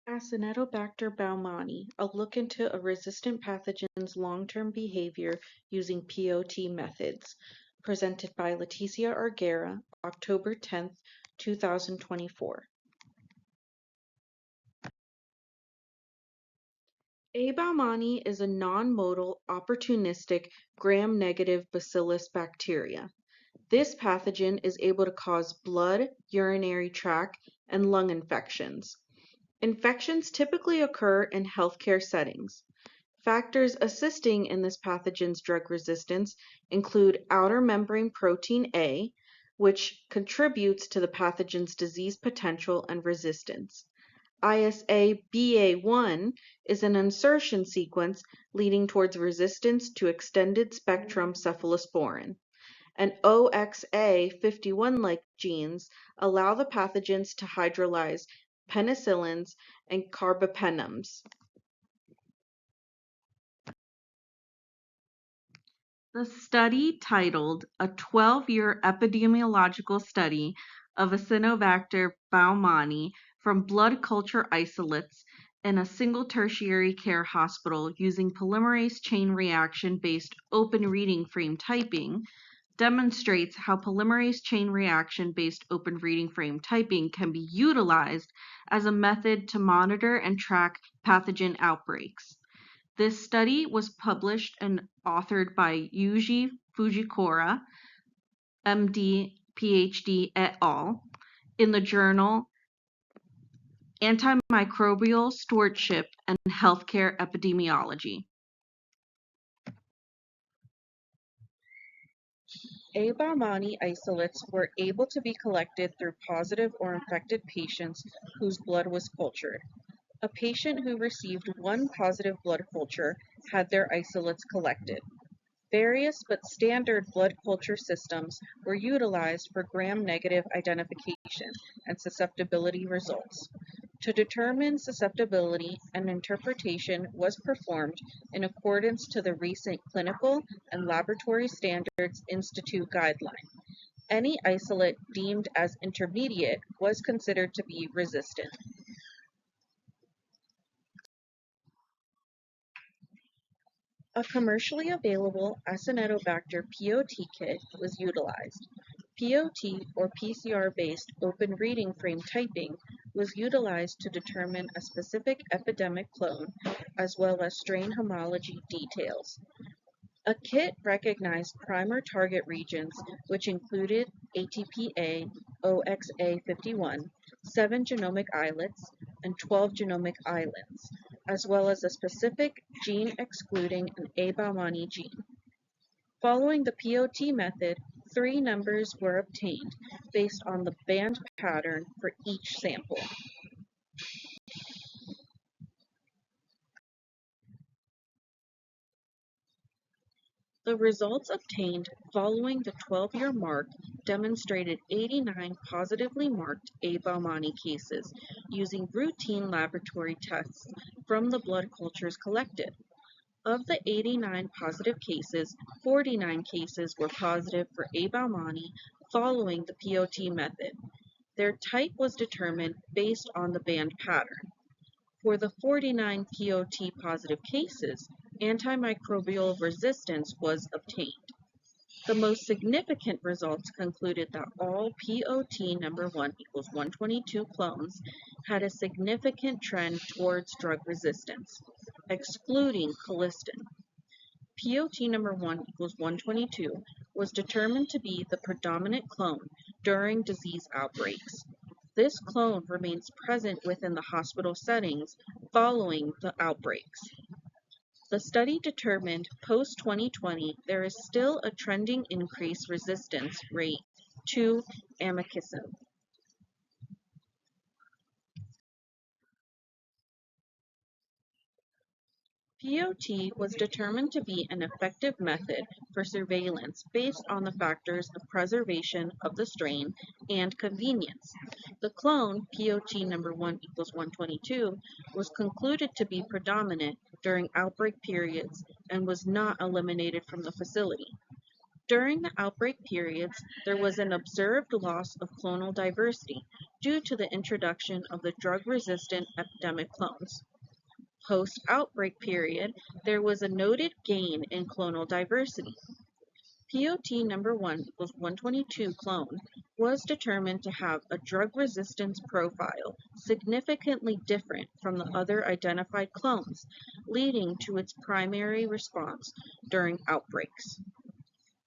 Acinetobacter baumannii, a look into a resistant pathogen's long-term behavior using POT methods, presented by Leticia Arguera, October 10th, 2024. A. baumannii is a non-motile, opportunistic, gram-negative bacillus bacteria. This pathogen is able to cause blood, urinary tract, and lung infections. Infections typically occur in healthcare settings. Factors assisting in this pathogen's drug resistance include outer membrane protein A, which contributes to the pathogen's disease potential and resistance. ISA-BA1 is an insertion sequence leading towards resistance to extended spectrum cephalosporin. And OXA51-like genes allow the pathogens to hydrolyze penicillins and carbapenems. The study, titled A 12-Year Epidemiological Study of Acinetobacter baumannii from Blood Culture Isolates in a Single Tertiary Care Hospital using Polymerase Chain Reaction-Based Open Reading Frame Typing, demonstrates how polymerase chain reaction-based open reading frame typing can be utilized as a method to monitor and track pathogen outbreaks. This study was published and authored by Yuji Fujikura, MD, PhD et al. In the journal Antimicrobial Stewardship and Healthcare Epidemiology. A. baumannii isolates were able to be collected through positive or infected patients whose blood was cultured. A patient who received one positive blood culture had their isolates collected. Various but standard blood culture systems were utilized for gram-negative identification and susceptibility results. To determine susceptibility, an interpretation was performed in accordance to the recent Clinical and Laboratory Standards Institute guideline. Any isolate deemed as intermediate was considered to be resistant. A commercially available Acinetobacter POT kit was utilized. POT, or PCR-based open reading frame typing, was utilized to determine a specific epidemic clone as well as strain homology details. A kit recognized primer target regions, which included ATPA, OXA51, 7 genomic islets, and 12 genomic islands, as well as a specific gene excluding an A. baumannii gene. Following the POT method, 3 numbers were obtained based on the band pattern for each sample. The results obtained following the 12-year mark demonstrated 89 positively marked A. baumannii cases using routine laboratory tests from the blood cultures collected. Of the 89 positive cases, 49 cases were positive for A. baumannii following the POT method. Their type was determined based on the band pattern. For the 49 POT positive cases, antimicrobial resistance was obtained. The most significant results concluded that all POT number 1 equals 122 clones had a significant trend towards drug resistance, excluding colistin. POT number 1 equals 122 was determined to be the predominant clone during disease outbreaks. This clone remains present within the hospital settings following the outbreaks. The study determined post-2020 there is still a trending increased resistance rate to amikacin. POT was determined to be an effective method for surveillance based on the factors of preservation of the strain and convenience. The clone, POT number 1 equals 122, was concluded to be predominant during outbreak periods and was not eliminated from the facility. During the outbreak periods, there was an observed loss of clonal diversity due to the introduction of the drug-resistant epidemic clones. Post-outbreak period, there was a noted gain in clonal diversity. POT number 1 equals 122 clone was determined to have a drug resistance profile significantly different from the other identified clones, leading to its primary response during outbreaks.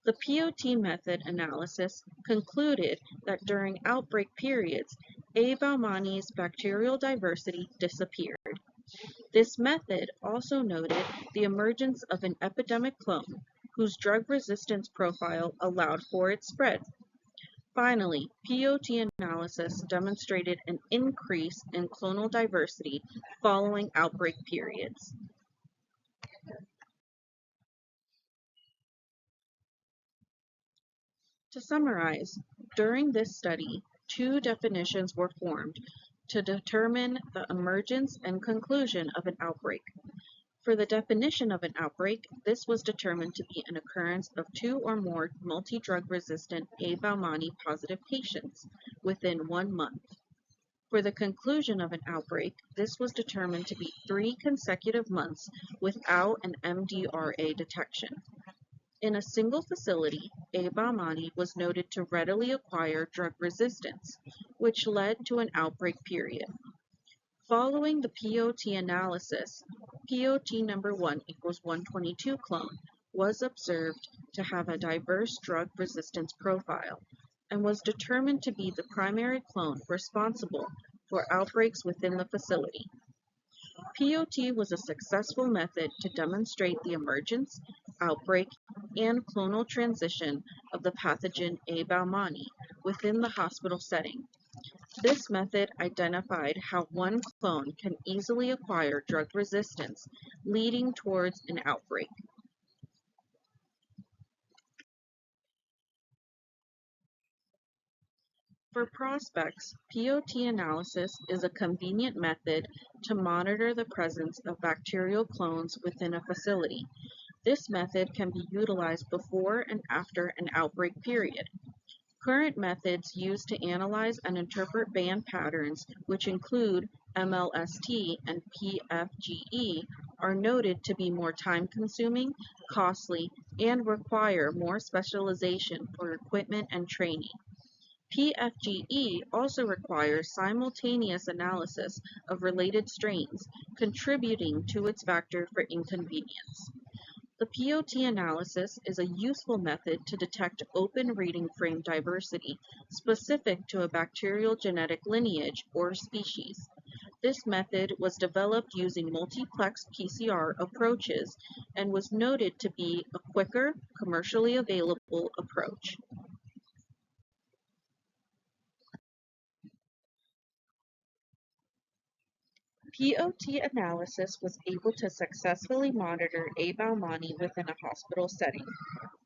The POT method analysis concluded that during outbreak periods, A. baumannii's bacterial diversity disappeared. This method also noted the emergence of an epidemic clone whose drug resistance profile allowed for its spread. Finally, POT analysis demonstrated an increase in clonal diversity following outbreak periods. To summarize, during this study, two definitions were formed to determine the emergence and conclusion of an outbreak. For the definition of an outbreak, this was determined to be an occurrence of two or more multi-drug resistant A. baumannii positive patients within 1 month. For the conclusion of an outbreak, this was determined to be 3 consecutive months without an MDRA detection. In a single facility, A. baumannii was noted to readily acquire drug resistance, which led to an outbreak period. Following the POT analysis, POT number 1 equals 122 clone was observed to have a diverse drug resistance profile and was determined to be the primary clone responsible for outbreaks within the facility. POT was a successful method to demonstrate the emergence, outbreak, and clonal transition of the pathogen A. baumannii within the hospital setting. This method identified how one clone can easily acquire drug resistance, leading towards an outbreak. For prospects, POT analysis is a convenient method to monitor the presence of bacterial clones within a facility. This method can be utilized before and after an outbreak period. Current methods used to analyze and interpret band patterns, which include MLST and PFGE, are noted to be more time-consuming, costly, and require more specialization for equipment and training. PFGE also requires simultaneous analysis of related strains, contributing to its factor for inconvenience. The POT analysis is a useful method to detect open reading frame diversity specific to a bacterial genetic lineage or species. This method was developed using multiplex PCR approaches and was noted to be a quicker, commercially available approach. POT analysis was able to successfully monitor A. baumannii within a hospital setting.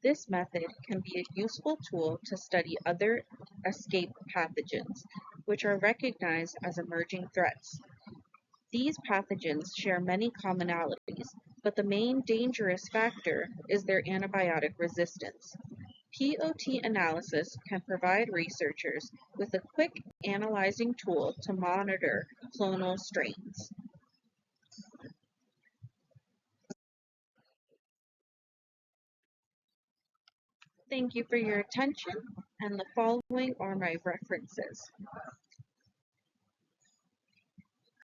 This method can be a useful tool to study other escape pathogens, which are recognized as emerging threats. These pathogens share many commonalities, but the main dangerous factor is their antibiotic resistance. POT analysis can provide researchers with a quick analyzing tool to monitor clonal strains. Thank you for your attention, and the following are my references.